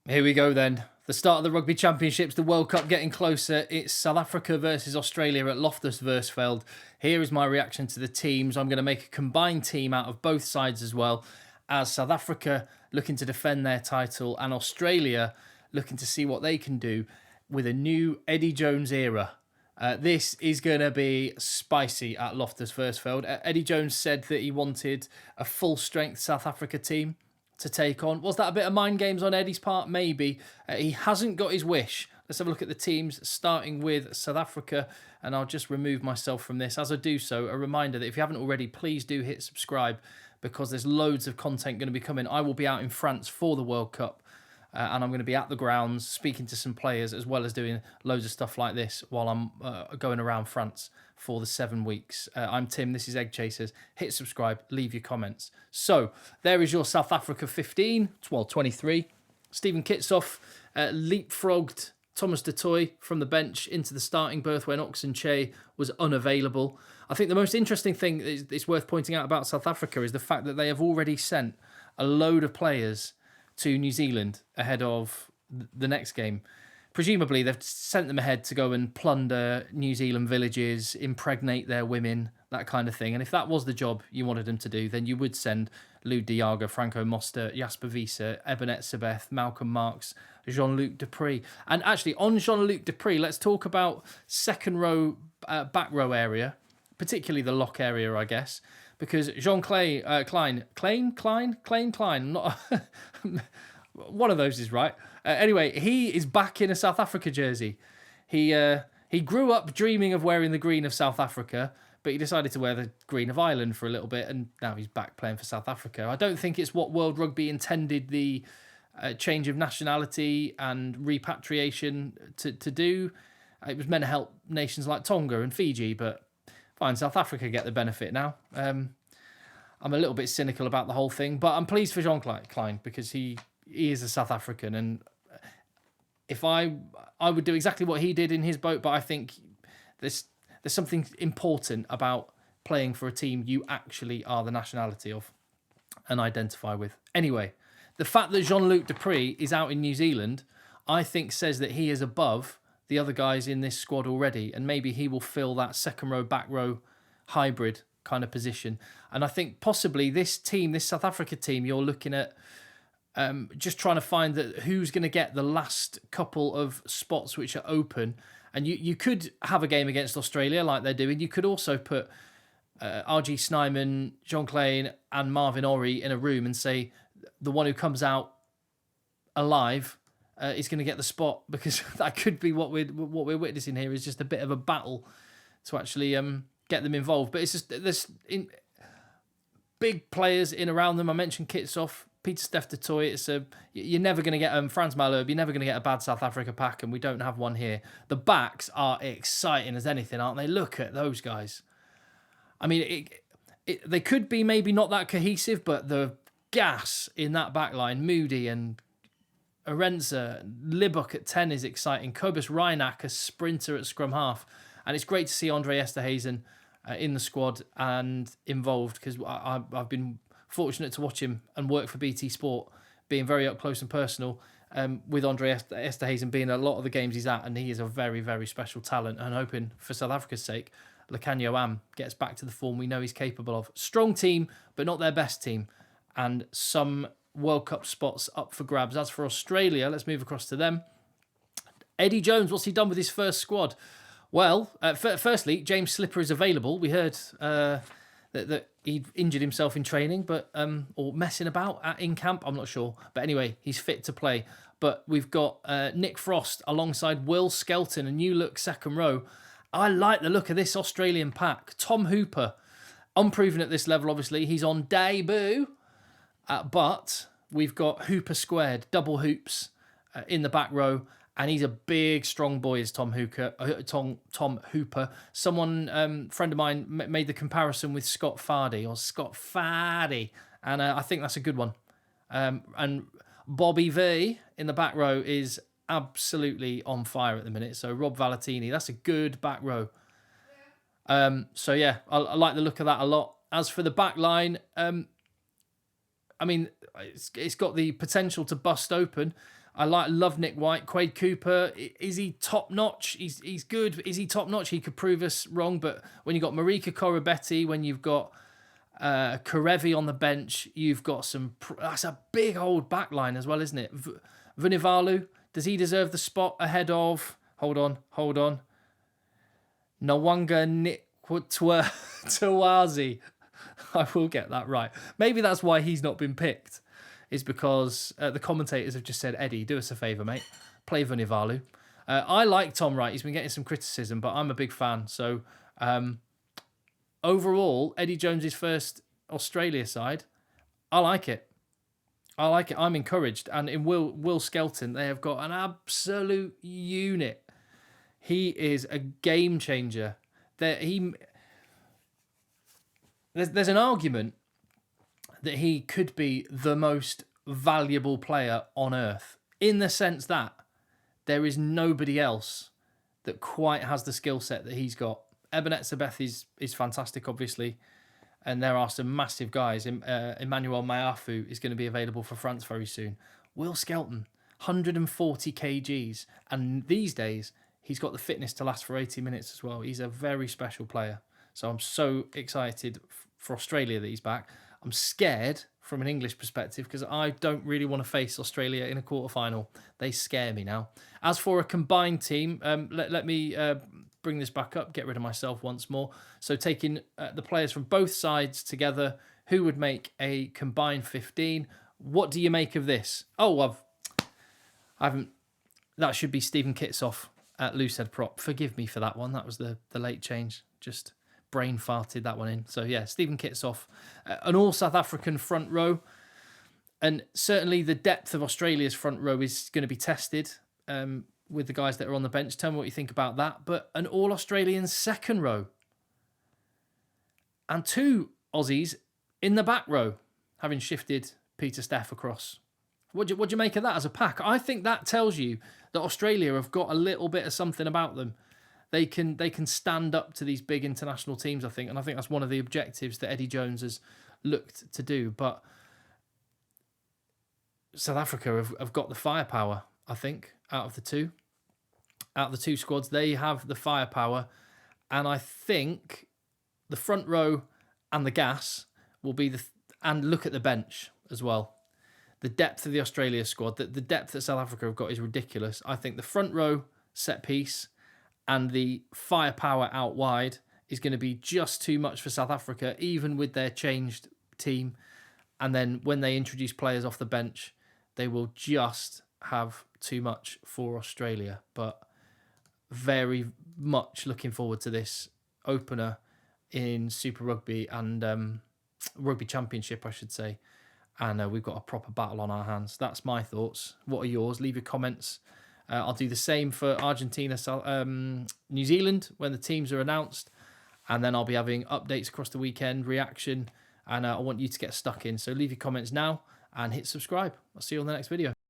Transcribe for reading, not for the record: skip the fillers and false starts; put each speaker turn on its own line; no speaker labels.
Here we go then. The start of the Rugby Championships, the World Cup getting closer. It's South Africa versus Australia at Loftus Versfeld. Here is my reaction to the teams. I'm going to make a combined team out of both sides as well, as South Africa looking to defend their title and Australia looking to see what they can do with a new Eddie Jones era. This is going to be spicy at Loftus Versfeld. Eddie Jones said that he wanted a full-strength South Africa team to take on. Was that a bit of mind games on Eddie's part? Maybe. He hasn't got his wish. Let's have a look at the teams, starting with South Africa, and I'll just remove myself from this. As I do so, a reminder that if you haven't already, please do hit subscribe, because there's loads of content going to be coming. I will be out in France for the World Cup, and I'm going to be at the grounds speaking to some players, as well as doing loads of stuff like this while I'm going around France for the 7 weeks. I'm Tim, this is Egg Chasers. Hit subscribe, leave your comments. So, there is your South Africa 15, well, 23. Stephen Kitsoff leapfrogged Thomas du Toit from the bench into the starting berth when Oxenche was unavailable. I think the most interesting thing it's worth pointing out about South Africa is the fact that they have already sent a load of players to New Zealand ahead of the next game. Presumably, they've sent them ahead to go and plunder New Zealand villages, impregnate their women, that kind of thing. And if that was the job you wanted them to do, then you would send Lou Diaga, Franco Moster, Jasper Wiese, Ebenet Sebeth, Malcolm Marks, Jean-Luc Dupree. And actually, on Jean-Luc Dupree, let's talk about second row, back row area, particularly the lock area, I guess, because Jean Klein, not one of those is right. Anyway, he is back in a South Africa jersey. He grew up dreaming of wearing the green of South Africa, but he decided to wear the green of Ireland for a little bit, and now he's back playing for South Africa. I don't think it's what World Rugby intended the change of nationality and repatriation to do. It was meant to help nations like Tonga and Fiji, but fine, South Africa get the benefit now. I'm a little bit cynical about the whole thing, but I'm pleased for Jean Klein because he is a South African, and if I would do exactly what he did in his boat, but I think there's something important about playing for a team you actually are the nationality of and identify with. Anyway, the fact that Jean-Luc Dupree is out in New Zealand, I think says that he is above the other guys in this squad already, and maybe he will fill that second row, back row hybrid kind of position. And I think possibly this team, this South Africa team, you're looking at just trying to find that who's going to get the last couple of spots which are open. And you could have a game against Australia like they're doing. You could also put RG Snyman, Jean Klein and Marvin Orri in a room and say the one who comes out alive is going to get the spot, because that could be what we're witnessing here is just a bit of a battle to actually get them involved. But it's just there's big players in around them. I mentioned Kitsoff, Pieter-Steph du Toit. You're never going to get Frans Malherbe. You're never going to get a bad South Africa pack, and we don't have one here. The backs are exciting as anything, aren't they? Look at those guys. I mean, they could be maybe not that cohesive, but the gas in that back line, Moody and Arenza, Libbok at 10 is exciting. Cobus Reinach, a sprinter at scrum half. And it's great to see Andre Esterhuizen in the squad and involved, because I've been fortunate to watch him and work for BT Sport, being very up close and personal with Andre Esterhuizen being a lot of the games he's at, and he is a very, very special talent, and hoping for South Africa's sake, Lukhanyo Am gets back to the form we know he's capable of. Strong team, but not their best team, and some World Cup spots up for grabs. As for Australia, let's move across to them. Eddie Jones, what's he done with his first squad? Well, firstly, James Slipper is available. We heard that he'd injured himself in training, but or messing about in camp, I'm not sure. But anyway, he's fit to play. But we've got Nick Frost alongside Will Skelton, a new look second row. I like the look of this Australian pack. Tom Hooper, unproven at this level, obviously. He's on debut. But we've got Hooper squared, double hoops in the back row. And he's a big, strong boy, is Tom Hooper. Someone, friend of mine, made the comparison with Scott Fardy. And I think that's a good one. And Bobby V in the back row is absolutely on fire at the minute. So Rob Valentini, that's a good back row. So yeah, I like the look of that a lot. As for the back line, I mean, it's got the potential to bust open. love Nick White. Quade Cooper, is he top notch? He's good. Is he top notch? He could prove us wrong. But when you've got Marika Korobetti, when you've got Karevi on the bench, you've got that's a big old back line as well, isn't it? Vunivalu, does he deserve the spot ahead of? Hold on. Nwanga Tawazi. I will get that right. Maybe that's why he's not been picked, is because the commentators have just said, Eddie, do us a favour, mate. Play Vunivalu. I like Tom Wright. He's been getting some criticism, but I'm a big fan. So overall, Eddie Jones's first Australia side, I like it. I'm encouraged. And in Will Skelton, they have got an absolute unit. He is a game changer. There's an argument that he could be the most valuable player on earth, in the sense that there is nobody else that quite has the skill set that he's got. Ebenezer is fantastic, obviously, and there are some massive guys. Emmanuel Maeafu is going to be available for France very soon. Will Skelton, 140 kgs, and these days he's got the fitness to last for 80 minutes as well. He's a very special player. So I'm so excited for Australia that he's back. I'm scared from an English perspective because I don't really want to face Australia in a quarterfinal. They scare me now. As for a combined team, let me bring this back up, get rid of myself once more. So taking the players from both sides together, who would make a combined 15? What do you make of this? Oh, I haven't. That should be Stephen Kitsoff at loosehead prop. Forgive me for that one. That was the late change. Just brain farted that one in. So yeah, Stephen Kitsoff, an all South African front row, and certainly the depth of Australia's front row is going to be tested with the guys that are on the bench. Tell me what you think about that. But an all Australian second row and 2 Aussies in the back row, having shifted Peter Steff across. What do you make of that as a pack? I think that tells you that Australia have got a little bit of something about them. They can stand up to these big international teams, I think. And I think that's one of the objectives that Eddie Jones has looked to do. But South Africa have got the firepower, I think, out of the two. Out of the two squads, they have the firepower. And I think the front row and the gas will be and look at the bench as well. The depth of the Australia squad, the depth that South Africa have got is ridiculous. I think the front row set piece and the firepower out wide is going to be just too much for South Africa, even with their changed team. And then when they introduce players off the bench, they will just have too much for Australia. But very much looking forward to this opener in Super Rugby and Rugby Championship, I should say. And we've got a proper battle on our hands. That's my thoughts. What are yours? Leave your comments. I'll do the same for Argentina, New Zealand when the teams are announced. And then I'll be having updates across the weekend, reaction. And I want you to get stuck in. So leave your comments now and hit subscribe. I'll see you on the next video.